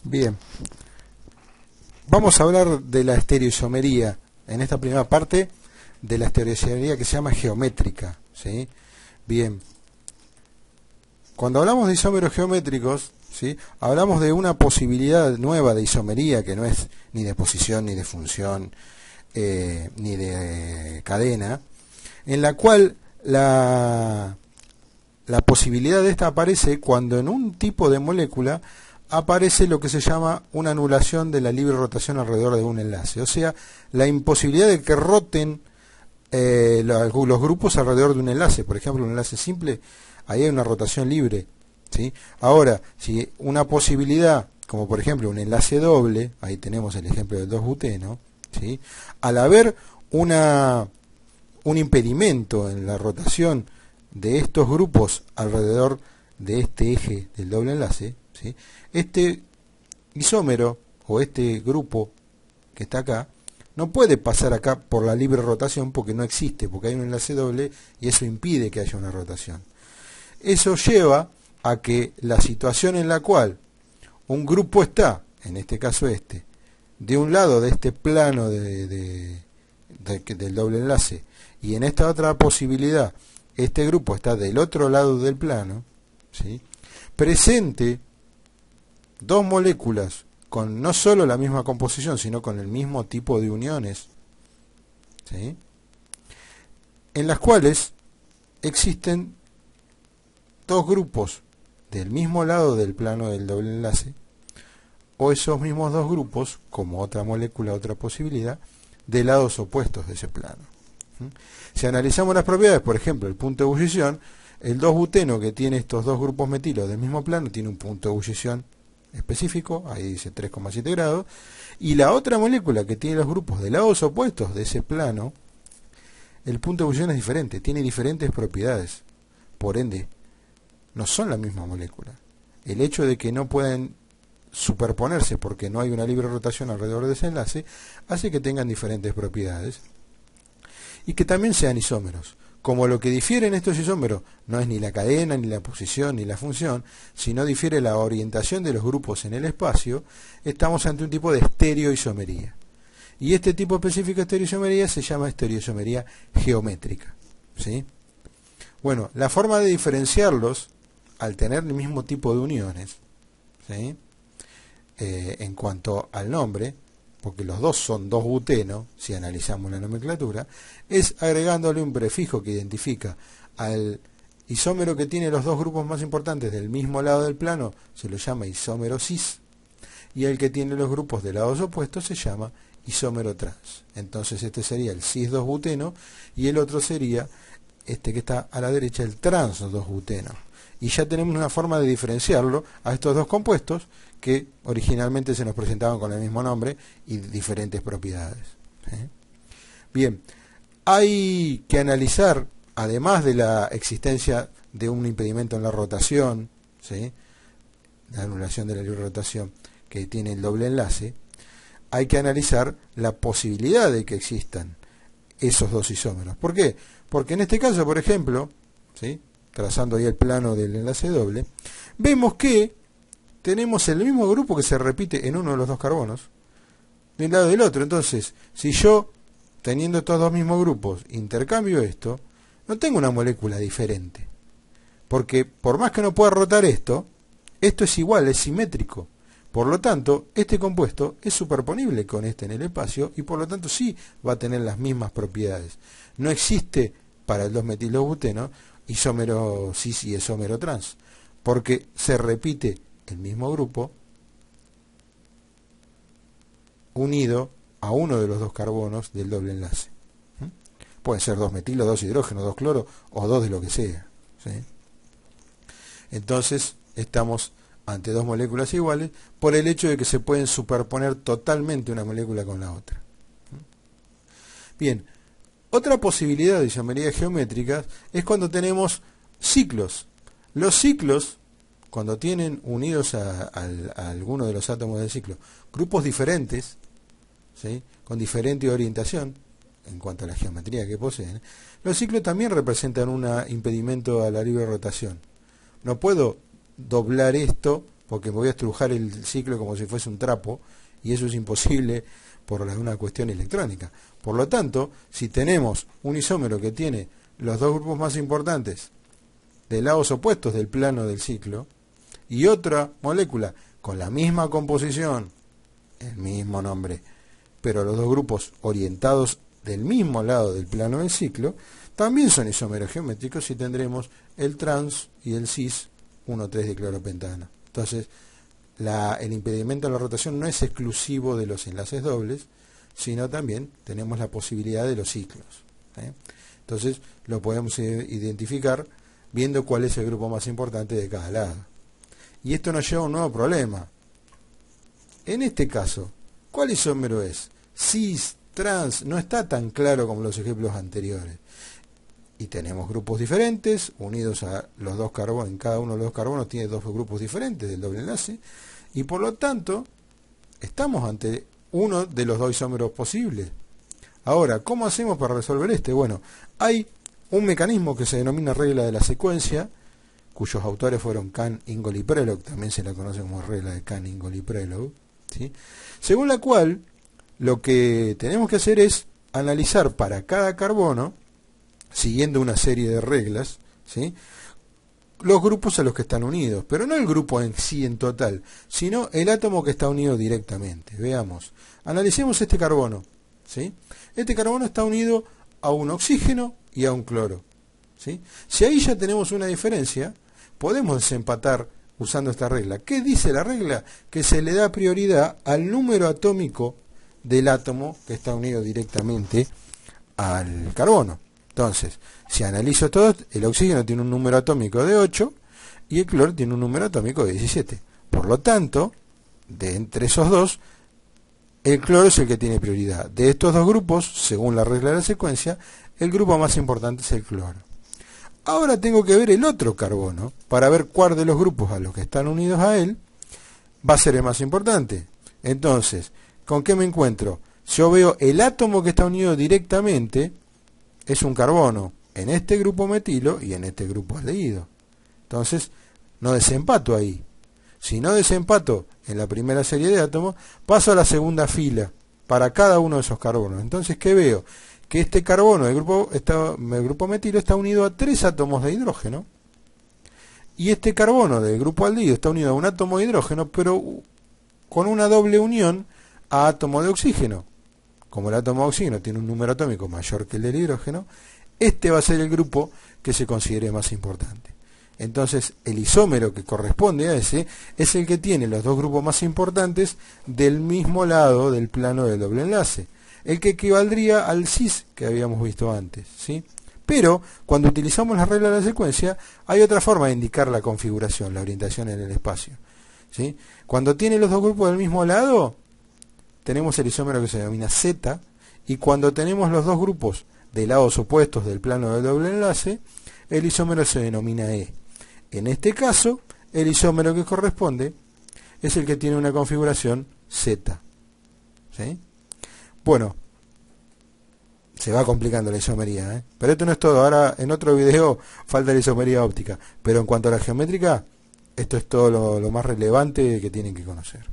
Bien, vamos a hablar de la estereoisomería en esta primera parte, de la estereoisomería que se llama geométrica, ¿sí? Bien, cuando hablamos de isómeros geométricos, ¿sí?, hablamos de una posibilidad nueva de isomería que no es ni de posición, ni de función, ni de cadena, en la cual la posibilidad de esta aparece cuando en un tipo de molécula aparece lo que se llama una anulación de la libre rotación alrededor de un enlace, o sea, la imposibilidad de que roten los grupos alrededor de un enlace. Por ejemplo, un enlace simple, ahí hay una rotación libre, ¿sí? Ahora, si una posibilidad, como por ejemplo un enlace doble, ahí tenemos el ejemplo del 2-buteno, ¿sí?, al haber un impedimento en la rotación de estos grupos alrededor de este eje del doble enlace, ¿sí?, este isómero o este grupo que está acá no puede pasar acá por la libre rotación porque no existe, porque hay un enlace doble y eso impide que haya una rotación. Eso lleva a que la situación en la cual un grupo está, en este caso de un lado de este plano del doble enlace, y en esta otra posibilidad este grupo está del otro lado del plano, ¿sí?, presente dos moléculas con no solo la misma composición, sino con el mismo tipo de uniones, ¿sí?, en las cuales existen dos grupos del mismo lado del plano del doble enlace, o esos mismos dos grupos, como otra molécula, otra posibilidad, de lados opuestos de ese plano. Si analizamos las propiedades, por ejemplo, el punto de ebullición, el 2-buteno que tiene estos dos grupos metilos del mismo plano tiene un punto de ebullición específico, ahí dice 3,7 grados, y la otra molécula que tiene los grupos de lados opuestos de ese plano, el punto de ebullición es diferente, tiene diferentes propiedades, por ende, no son la misma molécula. El hecho de que no pueden superponerse porque no hay una libre rotación alrededor de ese enlace, hace que tengan diferentes propiedades y que también sean isómeros. Como lo que difiere en estos isómeros no es ni la cadena, ni la posición, ni la función, sino difiere la orientación de los grupos en el espacio, estamos ante un tipo de estereoisomería. Y este tipo específico de estereoisomería se llama estereoisomería geométrica, ¿sí? Bueno, la forma de diferenciarlos, al tener el mismo tipo de uniones, ¿sí?, en cuanto al nombre, porque los dos son 2-buteno, si analizamos la nomenclatura, es agregándole un prefijo que identifica al isómero que tiene los dos grupos más importantes del mismo lado del plano, se lo llama isómero cis, y el que tiene los grupos de lados opuestos se llama isómero trans. Entonces este sería el cis 2-buteno y el otro sería este que está a la derecha, el trans 2-buteno. Y ya tenemos una forma de diferenciarlo a estos dos compuestos que originalmente se nos presentaban con el mismo nombre y diferentes propiedades. Bien, hay que analizar, además de la existencia de un impedimento en la rotación, ¿sí?, la anulación de la libre rotación que tiene el doble enlace, hay que analizar la posibilidad de que existan esos dos isómeros. ¿Por qué? Porque en este caso, por ejemplo, ¿sí?, trazando ahí el plano del enlace doble, vemos que tenemos el mismo grupo que se repite en uno de los dos carbonos, de un lado y del otro. Entonces, si yo, teniendo estos dos mismos grupos, intercambio esto, no tengo una molécula diferente. Porque por más que no pueda rotar esto es igual, es simétrico. Por lo tanto, este compuesto es superponible con este en el espacio y por lo tanto sí va a tener las mismas propiedades. No existe para el 2-metilobuteno isómero cis y isómero trans, porque se repite el mismo grupo unido a uno de los dos carbonos del doble enlace. Pueden ser 2 metilo, 2 hidrógeno, 2 cloro o 2 de lo que sea, ¿sí? Entonces estamos ante dos moléculas iguales por el hecho de que se pueden superponer totalmente una molécula con la otra. Bien, otra posibilidad de isomería geométrica es cuando tenemos ciclos. Los ciclos, cuando tienen unidos a alguno de los átomos del ciclo grupos diferentes, ¿sí?, con diferente orientación en cuanto a la geometría que poseen, los ciclos también representan un impedimento a la libre rotación. No puedo doblar esto porque me voy a estrujar el ciclo como si fuese un trapo, y eso es imposible por una cuestión electrónica. Por lo tanto, si tenemos un isómero que tiene los dos grupos más importantes de lados opuestos del plano del ciclo, y otra molécula con la misma composición, el mismo nombre, pero los dos grupos orientados del mismo lado del plano del ciclo, también son isómeros geométricos y tendremos el trans y el cis 1,3 dicloropentano. Entonces, el impedimento de la rotación no es exclusivo de los enlaces dobles, sino también tenemos la posibilidad de los ciclos. Entonces, lo podemos identificar viendo cuál es el grupo más importante de cada lado. Y esto nos lleva a un nuevo problema. En este caso, ¿cuál isómero es? Cis, trans, no está tan claro como los ejemplos anteriores. Y tenemos grupos diferentes, unidos a los dos carbonos, en cada uno de los dos carbonos tiene dos grupos diferentes del doble enlace, y por lo tanto, estamos ante uno de los dos isómeros posibles. Ahora, ¿cómo hacemos para resolver este? Bueno, hay un mecanismo que se denomina regla de la secuencia, cuyos autores fueron Kahn, Ingold y Prelog, también se la conoce como regla de Kahn, Ingold y Prelog, ¿sí? Según la cual, lo que tenemos que hacer es analizar para cada carbono, siguiendo una serie de reglas, ¿sí?, los grupos a los que están unidos, pero no el grupo en sí en total, sino el átomo que está unido directamente. Veamos, analicemos este carbono, ¿sí? Este carbono está unido a un oxígeno y a un cloro, ¿sí? Si ahí ya tenemos una diferencia, podemos desempatar usando esta regla. ¿Qué dice la regla? Que se le da prioridad al número atómico del átomo que está unido directamente al carbono. Entonces, si analizo todo, el oxígeno tiene un número atómico de 8 y el cloro tiene un número atómico de 17. Por lo tanto, de entre esos dos, el cloro es el que tiene prioridad. De estos dos grupos, según la regla de la secuencia, el grupo más importante es el cloro. Ahora tengo que ver el otro carbono para ver cuál de los grupos a los que están unidos a él va a ser el más importante. Entonces, ¿con qué me encuentro? Si yo veo el átomo que está unido directamente, es un carbono en este grupo metilo y en este grupo aldehído. Entonces, no desempato ahí. Si no desempato en la primera serie de átomos, paso a la segunda fila para cada uno de esos carbonos. Entonces, ¿qué veo? Que este carbono del grupo metilo está unido a 3 átomos de hidrógeno, y este carbono del grupo aldehído está unido a un átomo de hidrógeno, pero con una doble unión a átomo de oxígeno. Como el átomo de oxígeno tiene un número atómico mayor que el del hidrógeno, este va a ser el grupo que se considere más importante. Entonces, el isómero que corresponde a ese es el que tiene los dos grupos más importantes del mismo lado del plano del doble enlace, el que equivaldría al cis que habíamos visto antes, ¿sí? Pero, cuando utilizamos la regla de la secuencia, hay otra forma de indicar la configuración, la orientación en el espacio, ¿sí? Cuando tiene los dos grupos del mismo lado, tenemos el isómero que se denomina Z, y cuando tenemos los dos grupos de lados opuestos del plano del doble enlace, el isómero se denomina E. En este caso, el isómero que corresponde es el que tiene una configuración Z, ¿sí? Bueno, se va complicando la isomería, pero esto no es todo. Ahora, en otro video, falta la isomería óptica, pero en cuanto a la geométrica, esto es todo lo más relevante que tienen que conocer.